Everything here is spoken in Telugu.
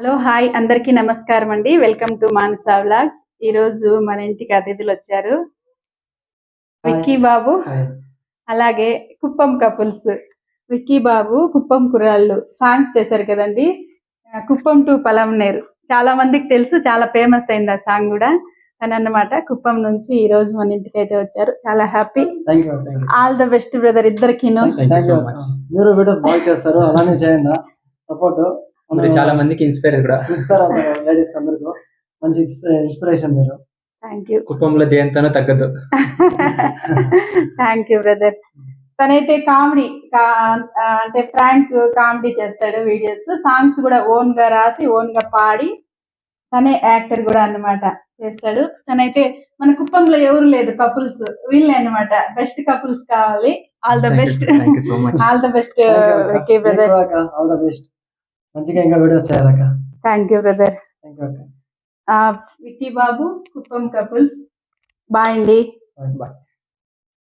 హలో హాయ్ అందరికీ నమస్కారం అండి. Welcome to Manasa vlogs. ఈ రోజు మన ఇంటికి అతిథులు వచ్చారు. విక్కీ బాబు అలాగే కుప్పం కపుల్స్. విక్కీ బాబు కుప్పం కుర్రాళ్ళు సాంగ్స్ చేశారు కదండి. కుప్పం టు పలంనేరు చాలా మందికి తెలుసు, చాలా ఫేమస్ అయింది ఆ సాంగ్ కూడా. అని అన్నమాట కుప్పం నుంచి ఈ రోజు మన ఇంటికి అయితే వచ్చారు. చాలా happy. All the best brother ఇద్దరికిను. మీరు వీడియోస్ బాగా చేస్తారు, అలానే చేయండి. సపోర్ట్ చాలా మందికి ఇన్స్పైర్ అవుతారు లేడీస్ అందరికీ. మంచి ఇన్స్పిరేషన్ మీరు. Thank you. కుటుంబంలో దేంతోనో తగ్గదు. Thank you brother. తనైతే కామెడీ అంటే ఫ్రాంక్ కామెడీ చేస్తాడు వీడియోస్. సాంగ్స్ కూడా ఓన్ గా రాసి ఓన్ గా పాడి తనే యాక్టర్ కూడా అన్నమాట చేస్తాడు. తనైతే మన కుప్పంలో ఎవరు లేదు కపుల్స్, వీళ్ళే అన్నమాట. బెస్ట్ కపుల్స్ కావాలి. All the best. All the best Vicky brother. All the best. మంచిగా ఇంకా వీడియోస్ చేయాలక్క. Thank you brother. Thank you అక్క. విక్కీ బాబు కుప్పం కపుల్స్. బాయ్ అండి. బాయ్.